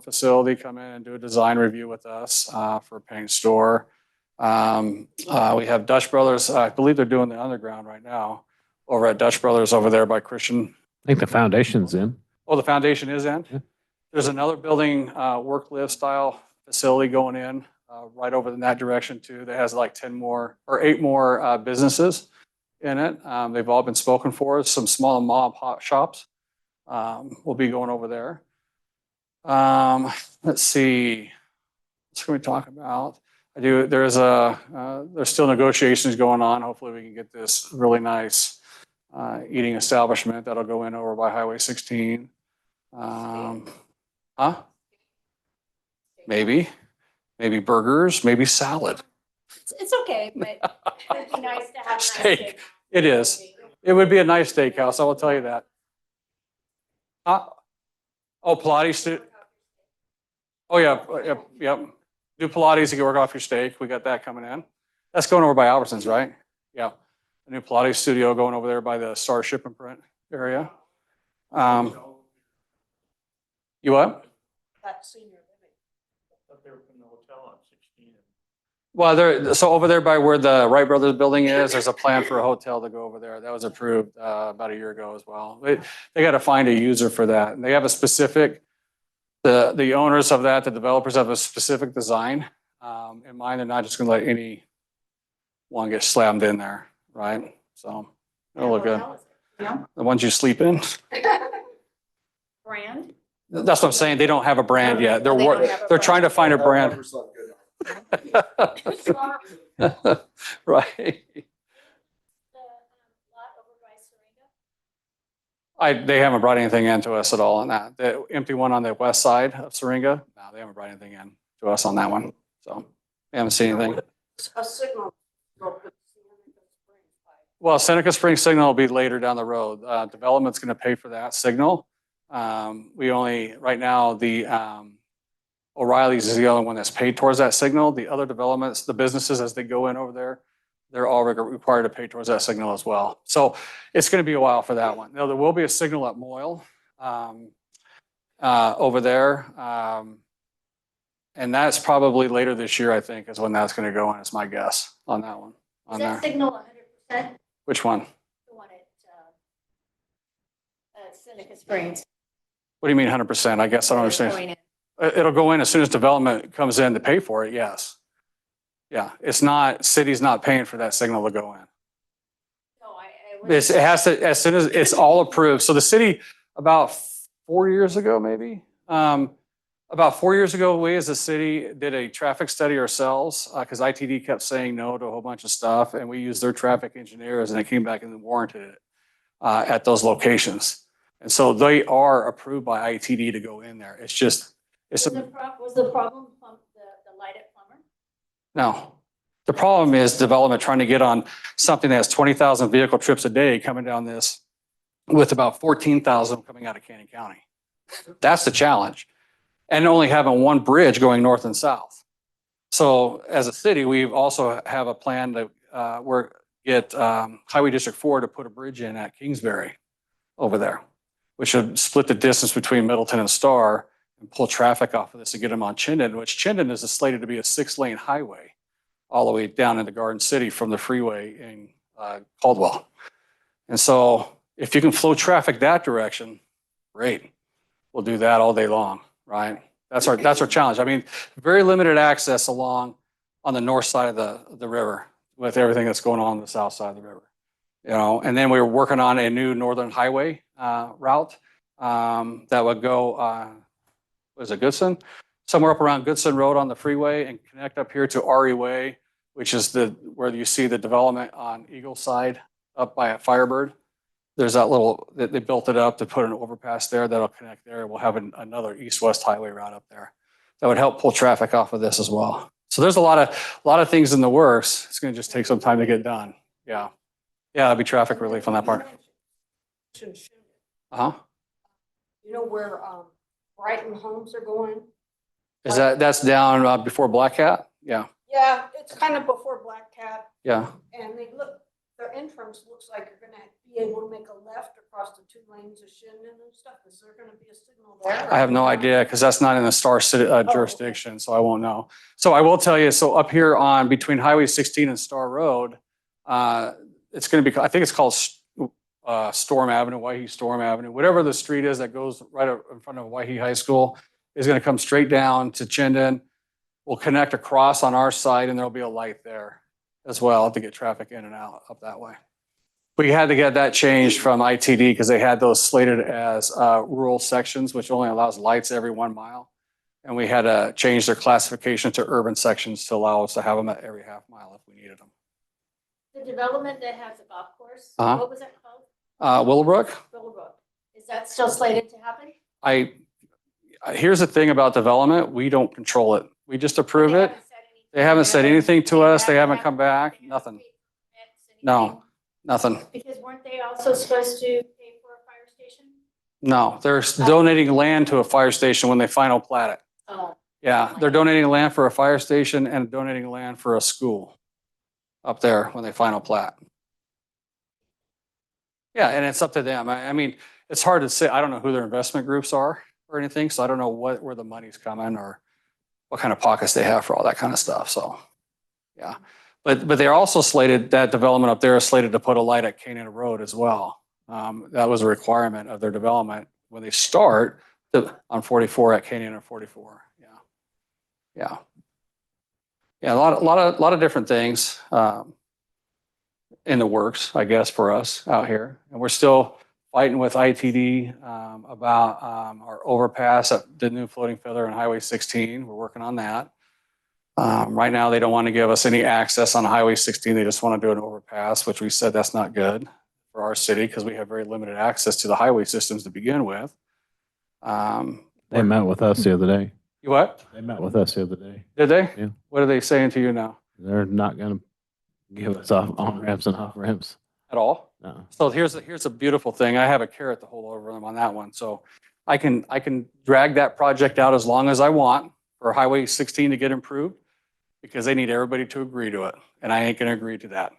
facility come in and do a design review with us for a paint store. We have Dutch Brothers. I believe they're doing the underground right now over at Dutch Brothers over there by Christian. I think the foundation's in. Oh, the foundation is in? Yeah. There's another building, work live style facility going in right over in that direction too. That has like 8 more businesses in it. They've all been spoken for. Some small mom pop shops will be going over there. Let's see. What can we talk about? There's still negotiations going on. Hopefully we can get this really nice eating establishment that'll go in over by Highway 16. Maybe burgers, maybe salad. It's okay, but it'd be nice to have a nice Steak. steak. It is. It would be a nice steakhouse, I will tell you that. Oh, Pilates. Oh, yeah, yep. do Pilates, you can work off your steak. We got that coming in. That's going over by Albertsons, right? Yeah. A new Pilates studio going over there by the Starship and Print area. You what? That's senior living. Well, so over there by where the Wright Brothers building is, there's a plan for a hotel to go over there. That was approved about a year ago as well. They got to find a user for that. And they have a specific, the owners of that, the developers have a specific design in mind. They're not just going to let any one get slammed in there, right? So it'll look good. Yeah. The ones you sleep in. Brand? That's what I'm saying. They don't have a brand yet. They don't have a They're trying to find a brand. Right. They haven't brought anything in to us at all on that. The empty one on the west side of Syringa, no, they haven't brought anything in to us on that one. So we haven't seen anything. A signal. Well, Seneca Springs signal will be later down the road. Development's going to pay for that signal. We only, right now, the O'Reilly's is the only one that's paid towards that signal. The other developments, the businesses, as they go in over there, they're all required to pay towards that signal as well. So it's going to be a while for that one. Now, there will be a signal at Moyle over there. And that's probably later this year, I think, is when that's going to go in, is my guess on that one. Is On that there. signal 100%? Which one? The one at Seneca Springs. What do you mean 100%? I guess I don't understand. Going in. It'll go in as soon as development comes in to pay for it, yes. Yeah, it's not, city's not paying for that signal to go in. No, It has to, as soon as it's all approved. So the city, about 4 years ago, maybe, about 4 years ago, we as a city did a traffic study ourselves because ITD kept saying no to a whole bunch of stuff. And we used their traffic engineers and they came back and warranted it at those locations. And so they are approved by ITD to go in there. It's just, it's Was a, the problem the light at Plummer? no. The problem is development trying to get on something that has 20,000 vehicle trips a day coming down this with about 14,000 coming out of Canyon County. That's the challenge. And only having one bridge going north and south. So as a city, we also have a plan to get Highway District 4 to put a bridge in at Kingsbury over there, which would split the distance between Middleton and Star and pull traffic off of this to get them on Chinden, which Chinden is slated to be a 6-lane highway all the way down into Garden City from the freeway in Caldwell. And so if you can flow traffic that direction, great. We'll do that all day long, right? That's our challenge. I mean, very limited access along on the north side of the river with everything that's going on the south side of the river. You know, and then we were working on a new northern highway route that would go, was it Goodson? Somewhere up around Goodson Road on the freeway and connect up here to RE Way, which is where you see the development on Eagle Side up by a Firebird. There's that little, they built it up to put an overpass there that'll connect there. We'll have another east-west highway route up there that would help pull traffic off of this as well. So there's a lot of things in the works. It's going to just take some time to get done. Yeah. Yeah, that'll be traffic relief on that part. Uh-huh. You know where Brighton Homes are going? That's down before Black Cat? Yeah. Yeah, it's kind of before Black Cat, Yeah. and their entrance looks like you're gonna be able to make a left across the 2 lanes of Shinton and stuff. Is there gonna be a signal there? I have no idea because that's not in the Star City jurisdiction, so I won't know. So I will tell you, so up here on between Highway 16 and Star Road, it's going to be, I think it's called Storm Avenue, Waihee Storm Avenue, whatever the street is that goes right up in front of Waihee High School is going to come straight down to Chinden. We'll connect across on our side and there'll be a light there as well to get traffic in and out up that way. We had to get that changed from ITD because they had those slated as rural sections, which only allows lights every 1 mile. And we had to change their classification to urban sections to allow us to have them at every half mile if we needed them. The development that has a golf course, Uh-huh. what was that called? Willowbrook, Willowbrook. Is that still slated to happen? here's the thing about development, we don't control it. We just approve They it. haven't said anything. They haven't said anything to us. They haven't come back. They haven't Nothing. paid permits, No. anything? Nothing. Because weren't they also supposed to pay for a fire station? No, they're donating land to a fire station when they final plat it. Oh, Yeah, they're donating land for a fire station and donating land for a school up there when they final plat. Yeah, and it's up to them. I mean, it's hard to say. I don't know who their investment groups are or anything, so I don't know where the money's coming or what kind of pockets they have for all that kind of stuff. So, yeah. But they're also slated, that development up there is slated to put a light at Canaan Road as well. That was a requirement of their development when they start on 44 at Canaan and 44. Yeah. Yeah. Yeah, a lot of different things in the works, I guess, for us out here. And we're still fighting with ITD about our overpass at the new Floating Feather on Highway 16. We're working on that. Right now, they don't want to give us any access on Highway 16. They just want to do an overpass, which we said that's not good for our city because we have very limited access to the highway systems to begin with. They met with us the other day. You what? They met with us the other day. Did they? Yeah. What are they saying to you now? They're not going to give us off on ramps and off ramps. At all? No. So here's a beautiful thing. I have a carrot to hold over them on that one. So I can drag that project out as long as I want for Highway 16 to get improved because they need everybody to agree to it. And I ain't gonna agree to that.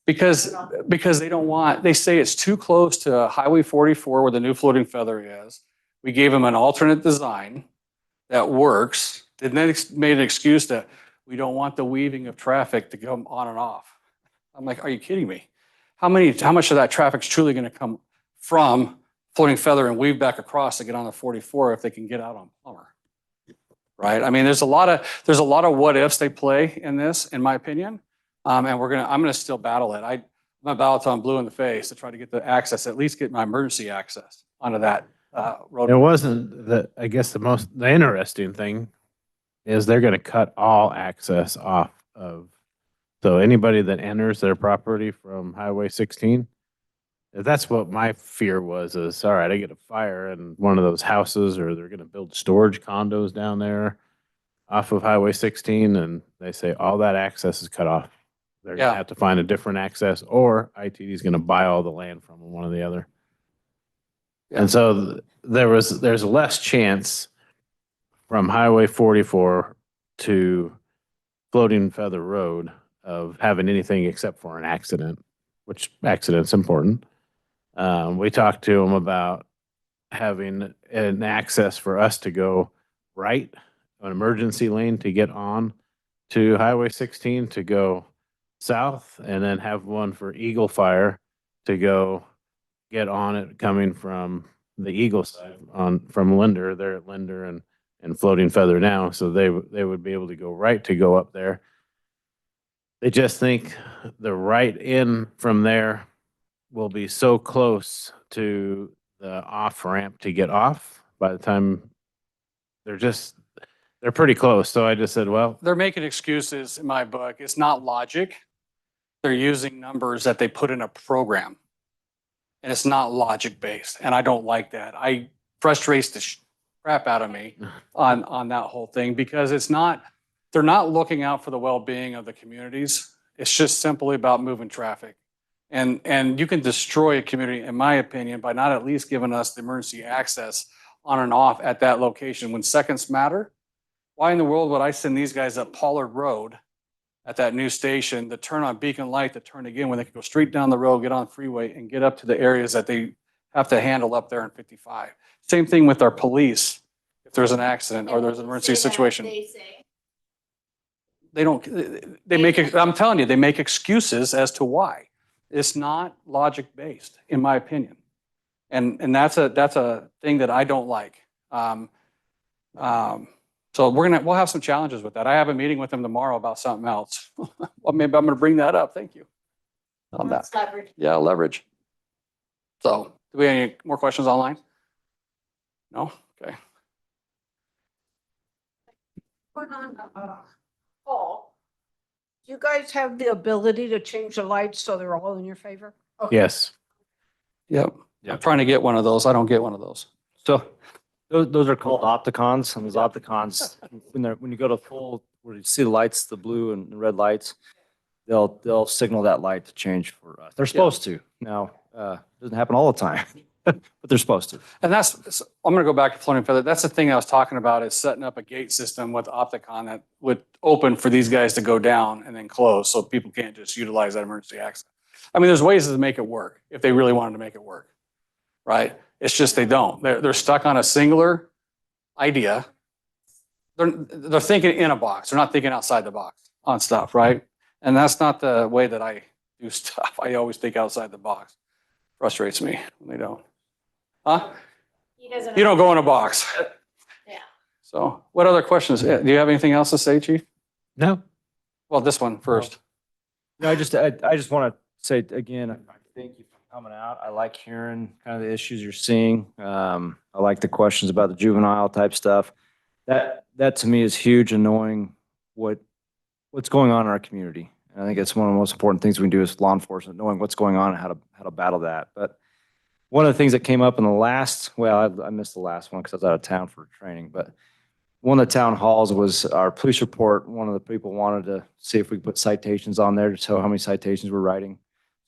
Because they don't want, they say it's too close to Highway 44 where the new Floating Feather is. We gave them an alternate design that works. Then they made an excuse that we don't want the weaving of traffic to come on and off. I'm like, are you kidding me? How much of that traffic is truly going to come from Floating Feather and weave back across to get on the 44 if they can get out on Plummer? Right? I mean, there's a lot of what ifs they play in this, in my opinion. And I'm gonna still battle it. I'm gonna battle it till I'm blue in the face to try to get the access, at least get my emergency access onto that road. It wasn't I guess the interesting thing is they're going to cut all access off of, so anybody that enters their property from Highway 16, that's what my fear was, is all right, I get a fire in one of those houses or they're going to build storage condos down there off of Highway 16 and they say all that access is cut off. They're going Yeah. to have to find a different access or ITD is going to buy all the land from them, one or the other. Yeah. And so there's less chance from Highway 44 to Floating Feather Road of having anything except for an accident, which accident's important. We talked to them about having an access for us to go right, an emergency lane to get on to Highway 16 to go south, and then have one for Eagle Fire to go get on it coming from the Eagle side from Linder. They're at Linder and Floating Feather now, so they would be able to go right to go up there. They just think the right in from there will be so close to the off ramp to get off by the time they're pretty close. So I just said, well, They're making excuses in my book. It's not logic. They're using numbers that they put in a program. And it's not logic based. And I don't like that. I frustrates the crap out of me on that whole thing because they're not looking out for the well-being of the communities. It's just simply about moving traffic. And you can destroy a community, in my opinion, by not at least giving us the emergency access on and off at that location when seconds matter. Why in the world would I send these guys up Pollard Road at that new station to turn on Beacon Light to turn again when they can go straight down the road, get on the freeway and get up to the areas that they have to handle up there in 55. Same thing with our police. If there's an accident or there's an emergency situation, They say. I'm telling you, they make excuses as to why. It's not logic based, in my opinion. And that's a thing that I don't like. So we'll have some challenges with that. I have a meeting with them tomorrow about something else. Well, maybe I'm going to bring that up. Thank you. On that. It's leverage. Yeah, leverage. So do we have any more questions online? No? Okay. Paul, do you guys have the ability to change the lights so they're all in your favor? Okay. yes. Yep. I'm trying to get one of those. I don't get one of those. So those are called opticons, and those opticons, when you go to full, where you see the lights, the blue and the red lights, they'll signal that light to change for us. They're supposed to. Now, doesn't happen all the time. but they're supposed to. And I'm gonna go back to Floating Feather. That's the thing I was talking about, is setting up a gate system with Opticon that would open for these guys to go down and then close, so people can't just utilize that emergency exit. I mean, there's ways to make it work if they really wanted to make it work, right? It's just they don't. They're stuck on a singular idea. They're thinking in a box. They're not thinking outside the box on stuff, right? And that's not the way that I do stuff. I always think outside the box. Frustrates me when they don't. Huh? He doesn't. You don't go in a box. Yeah. So what other questions? Do you have anything else to say, Chief? No, Well, this one first. No, I just want to say again, I thank you for coming out. I like hearing kind of the issues you're seeing. I like the questions about the juvenile type stuff. That to me is huge and knowing what's going on in our community. And I think it's one of the most important things we can do as law enforcement, knowing what's going on and how to battle that. But one of the things that came up in the last, well, I missed the last one because I was out of town for training, but one of the town halls was our police report. One of the people wanted to see if we could put citations on there to show how many citations we're writing.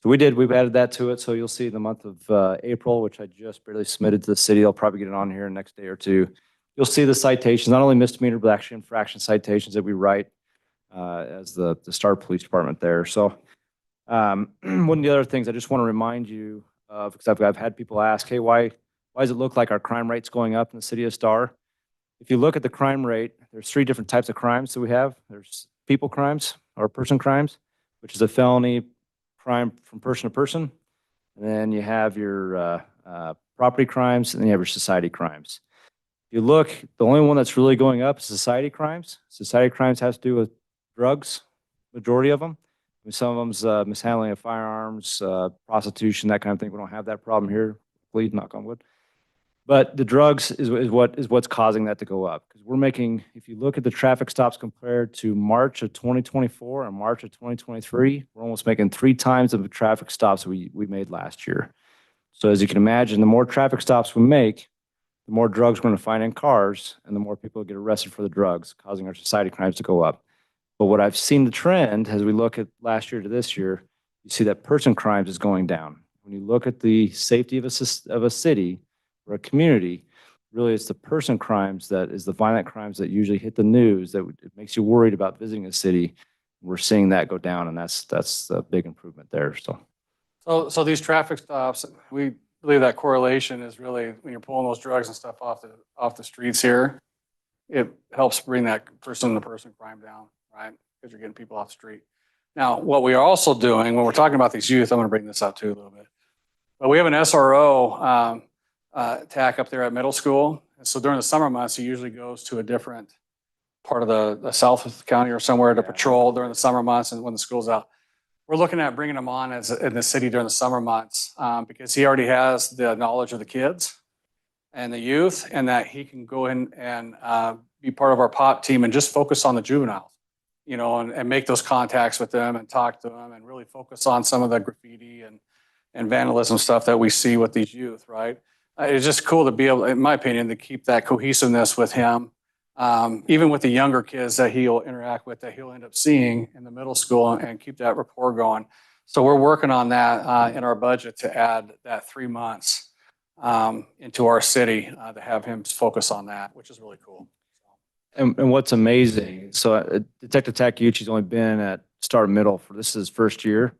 So we did. We've added that to it. So you'll see the month of April, which I just barely submitted to the city. I'll probably get it on here next day or two. You'll see the citations, not only misdemeanor, but actually infraction citations that we write as the Star Police Department there. So one of the other things I just want to remind you of, because I've had people ask, hey, why does it look like our crime rate's going up in the city of Star? If you look at the crime rate, there's 3 different types of crimes that we have. There's people crimes or person crimes, which is a felony crime from person to person. And then you have your property crimes, and then you have your society crimes. If you look, the only one that's really going up is society crimes. Society crimes has to do with drugs, majority of them. Some of them's mishandling of firearms, prostitution, that kind of thing. We don't have that problem here, please, knock on wood. But the drugs is what's causing that to go up. Because we're making, if you look at the traffic stops compared to March of 2024 and March of 2023, we're almost making 3 times of the traffic stops we made last year. So as you can imagine, the more traffic stops we make, the more drugs we're going to find in cars, and the more people get arrested for the drugs, causing our society crimes to go up. But what I've seen the trend, as we look at last year to this year, you see that person crimes is going down. When you look at the safety of a city or a community, really it's the person crimes that is the violent crimes that usually hit the news, that it makes you worried about visiting a city. We're seeing that go down, and that's a big improvement there. So these traffic stops, we believe that correlation is really when you're pulling those drugs and stuff off the streets here, it helps bring that person-to-person crime down, right? Because you're getting people off the street. Now, what we are also doing when we're talking about these youth, I'm going to bring this up too a little bit. But we have an SRO TAC up there at middle school. And so during the summer months, he usually goes to a different part of the south of the county or somewhere to patrol during the summer months and when the school's out. We're looking at bringing him on in the city during the summer months because he already has the knowledge of the kids and the youth, and that he can go in and be part of our POP team and just focus on the juveniles, you know, and make those contacts with them and talk to them and really focus on some of the graffiti and vandalism stuff that we see with these youth, right? It's just cool to be able, in my opinion, to keep that cohesiveness with him. Even with the younger kids that he'll interact with, that he'll end up seeing in the middle school, and keep that rapport going. So we're working on that in our budget to add that 3 months into our city to have him focus on that, which is really cool. And what's amazing, so Detective Takeuchi's only been at Star Middle for this is his first year,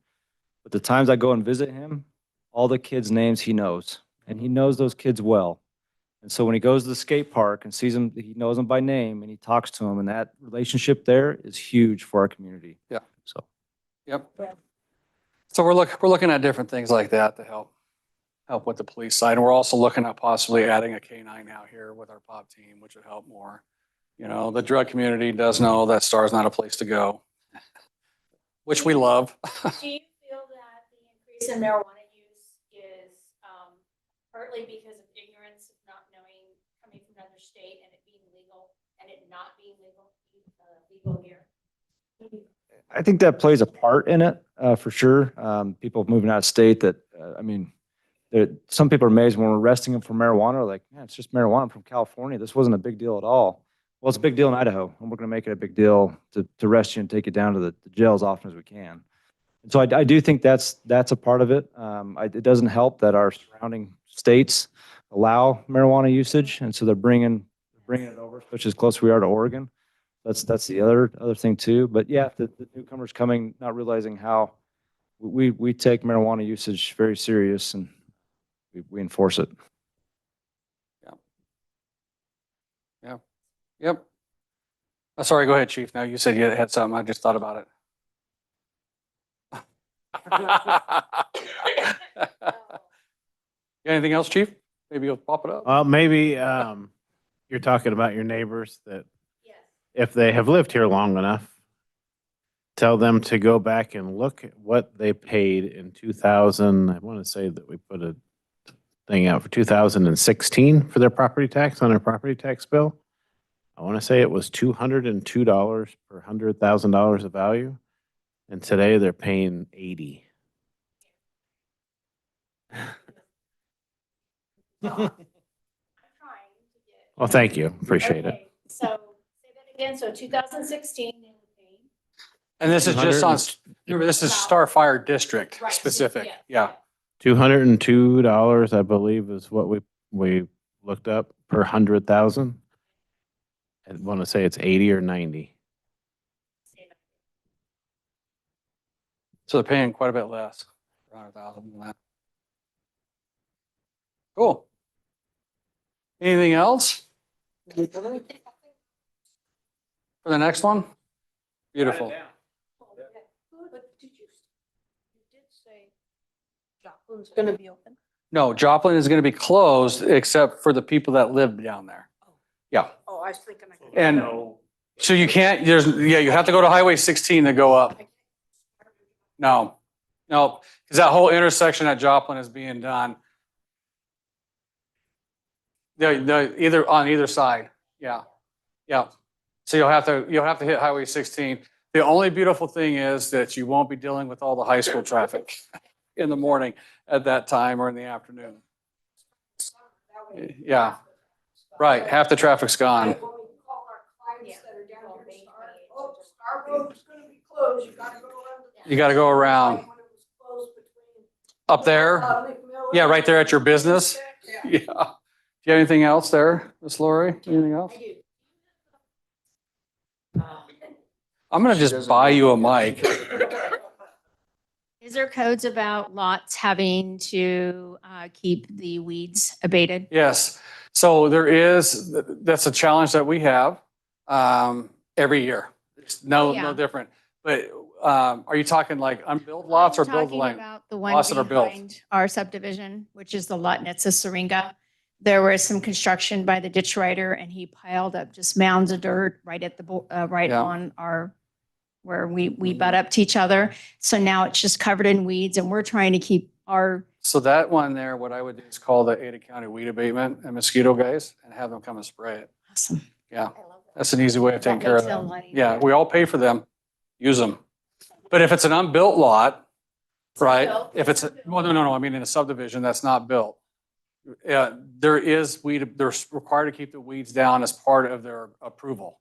but the times I go and visit him, all the kids' names he knows, and he knows those kids well. And so when he goes to the skate park and sees them, he knows them by name and he talks to them, and that relationship there is huge for our community. Yeah. So. Yep. So we're looking at different things like that to help with the police side. And we're also looking at possibly adding a K9 out here with our POP team, which would help more. You know, the drug community does know that Star is not a place to go, which we love. Do you feel that the increase in marijuana use is partly because of ignorance of not knowing, coming from another state and it being legal and it not being legal here? I think that plays a part in it for sure. People moving out of state that, I mean, some people are amazed when we're arresting them for marijuana. Like, man, it's just marijuana. I'm from California. This wasn't a big deal at all. Well, it's a big deal in Idaho, and we're going to make it a big deal to arrest you and take you down to the jail as often as we can. And so I do think that's a part of it. It doesn't help that our surrounding states allow marijuana usage, and so they're bringing it over, which is close we are to Oregon. That's the other thing too. But yeah, the newcomers coming, not realizing how we take marijuana usage very serious, and we enforce it. Yep. Sorry, go ahead, Chief. Now you said you had something. I just thought about it. Anything else, Chief? Maybe you'll pop it up. Well, maybe you're talking about your neighbors that Yes. if they have lived here long enough, tell them to go back and look at what they paid in 2000. I want to say that we put a thing out for 2016 for their property tax on their property tax bill. I want to say it was $202 per $100,000 of value. And today they're paying 80. I'm trying to get. Well, thank you. Appreciate it. Okay, so say that again. So 2016, they were paying. And this is just on, remember, this is Starfire District Right, specific. yeah. Yeah. $202, I believe, is what we looked up per 100,000. I want to say it's 80 or 90. So they're paying quite a bit less, 100,000 than that. Cool. Anything else? For the next one? Beautiful. But did you did say Joplin's going to be open? No, Joplin is going to be closed except for the people that live down there. Yeah. Oh, I was thinking. And so you can't, you have to go to Highway 16 to go up. No, because that whole intersection at Joplin is being done. Either on either side. Yeah. So you'll have to hit Highway 16. The only beautiful thing is that you won't be dealing with all the high school traffic in the morning at that time or in the afternoon. Yeah, right. Half the traffic's gone. You got to go around. Up there? Yeah, right there at your business? Yeah. Do you have anything else there, Miss Lori? Anything else? I'm going to just buy you a mic. Is there codes about lots having to keep the weeds abated? Yes. So there is, that's a challenge that we have every year. It's Oh, yeah. no different. But are you talking like unbuilt lots or I'm built talking land? about the one Lots that are built. behind our subdivision, which is the lot next to Syringa. There was some construction by the ditch writer and he piled up just mounds of dirt right at the, right Yeah. on our, where we butt up to each other. So now it's just covered in weeds and we're trying to keep our, So that one there, what I would do is call the Ada County Weed Abatement and mosquito guys and have them come and spray it. awesome. Yeah, that's an easy way of taking That care of makes it a that. lot easier. Yeah, we all pay for them. Use them. But if it's an unbuilt lot, right? If it's, well, no, I mean in a subdivision that's not built. Yeah, they're required to keep the weeds down as part of their approval.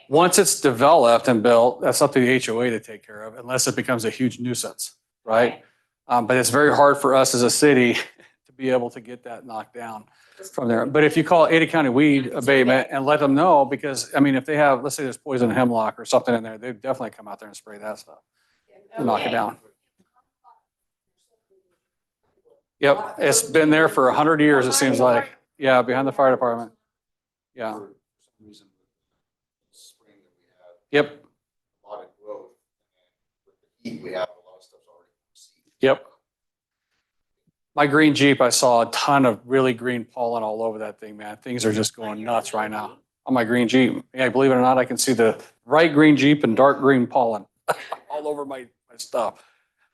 Once it's developed and built, that's up to the HOA to take care of, unless it becomes a huge nuisance, right? But it's very hard for us as a city to be able to get that knocked down from there. But if you call Ada County Weed Abatement and let them know, because, I mean, if they have, let's say there's poison hemlock or something in there, they'd definitely come out there and spray that stuff. And knock it down. Yep, it's been there for 100 years, it seems like. Yeah, behind the fire department. Yeah. Yep. Yep. My green Jeep, I saw a ton of really green pollen all over that thing, man. Things are just going nuts right now on my green Jeep. Yeah, believe it or not, I can see the bright green Jeep and dark green pollen all over my stuff.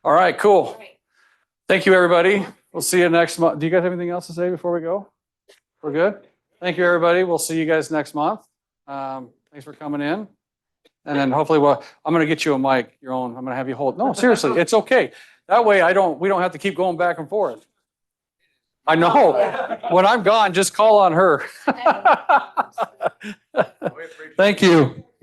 All right, cool. Thank you, everybody. We'll see you next month. Do you guys have anything else to say before we go? We're good? Thank you, everybody. We'll see you guys next month. Thanks for coming in. And then hopefully, I'm going to get you a mic, your own. I'm going to have you hold. No, seriously, it's okay. That way we don't have to keep going back and forth. I know. When I'm gone, just call on her. Thank you.